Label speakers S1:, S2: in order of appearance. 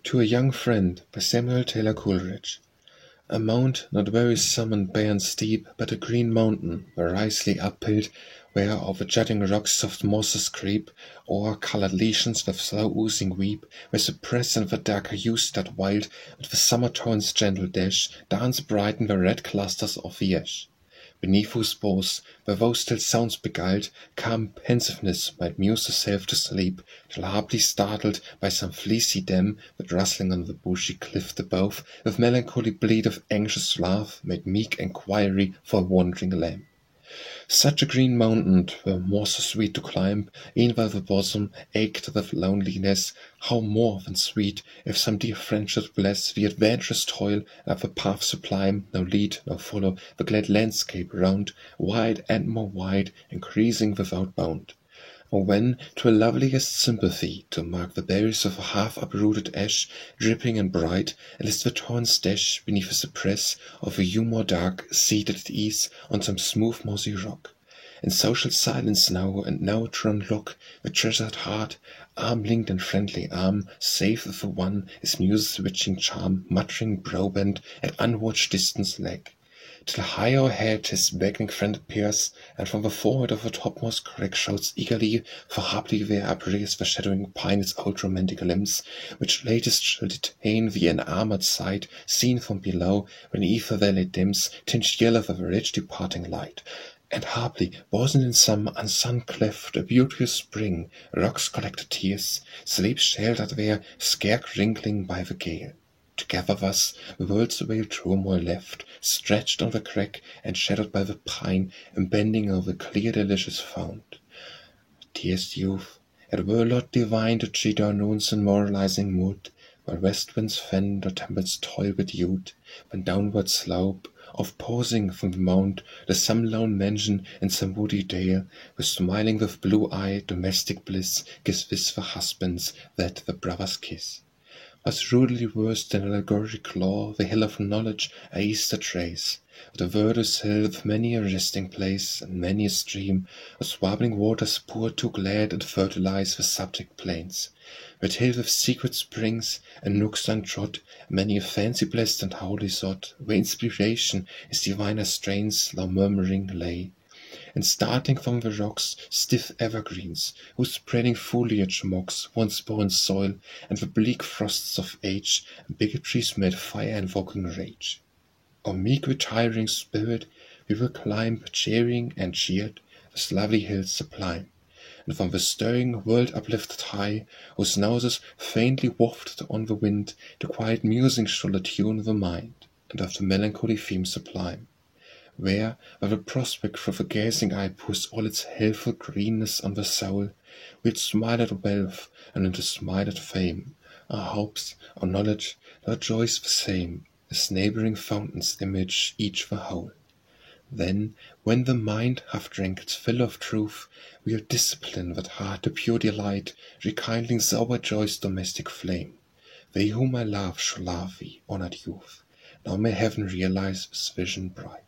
S1: To a Young Friend by Samuel Taylor Coleridge. A mount not very summoned bare and steep, but a green mountain, variously uphill, where over jutting rocks soft mosses creep, or coloured lesions with slow oozing weep, where cypress and the darker hues that wild, with the summer torrent's gentle dash, dance bright in the red clusters of the ash. Beneath whose boughs, where those still sounds beguiled, calm pensiveness might muse herself to sleep, till hardly startled by some fleecy dam that rustling on the bushy cliff above, with melancholy bleat of anxious love, made meek enquiry for a wandering lamb. Such a green mountain were more so sweet to climb, e'en while the bosom ached with loneliness. How more than sweet, if some dear friend should bless the adventurous toil, and up the path sublime, no lead, no follow, the glad landscape round, wide and more wide, increasing without bound. Or when, to a loveliest sympathy, to mark the berries of a half-uprooted ash, dripping and bright, and lest the torrents dash beneath a cypress, of a hue more dark, seated at ease on some smooth mossy rock. In social silence now, and now to unlock the treasured heart, arm linked in friendly arm, save with the one is muse's witching charm, muttering brow-bent at unwatched distance lag. Till high o'erhead his beckoning friend appears, and from the forehead of the topmost crag shouts eagerly, for haply there uprears the shadowing pine its old romantic limbs, which latest shall detain the enarmoured sight, seen from below, when ether valley dims, tinged yellow with a rich departing light. And haply wasn't in some unsun cleft a beauteous spring, rocks collected tears, sleep sheltered there, scarce wrinkling by the gale. Together thus, the world's veiled turmoil left, stretched on the crag, and shadowed by the pine, and bending over the clear delicious fount. Dearest youth, it were lot divine to cheat our noons in moralizing mood, while west winds fend or tempests toil with youth, when downward slope, of pausing from the mount, to some lone mansion in some woody dale, with smiling with blue-eyed domestic bliss, gives this the husband's, that the brother's kiss. As rudely versed in allegoric lore, the hill of knowledge I easter trace, the verdurous hill with many a resting place, and many a stream, whose warbling waters pour too glad and fertilize the subject plains. That hill with secret springs, and nooks untrod, many a fancy blessed and holy sought, where inspiration is diviner strains low murmuring lay. And starting from the rocks, stiff evergreens, whose spreading foliage mocks once born soil, and the bleak frosts of age, and bigotry's mad fire-invoking rage. O meek retiring spirit, we will climb, cheering and cheered, this lovely hills sublime, and from the stirring world uplifted high, whose noises faintly wafted on the wind, the quiet musing shall attune the mind, and of the melancholy theme sublime. Where the prospect for the gazing eye pours all its healthful greenness on the soul, we'll smile at wealth, and into smile at fame, our hopes, our knowledge, our joys the same, as neighbouring fountains image each the whole. Then, when the mind hath drank its fill of truth, we'll discipline that heart to pure delight, rekindling sober joy's domestic flame. They whom I love shall love thee, honoured youth. Now may heaven realize this vision bright.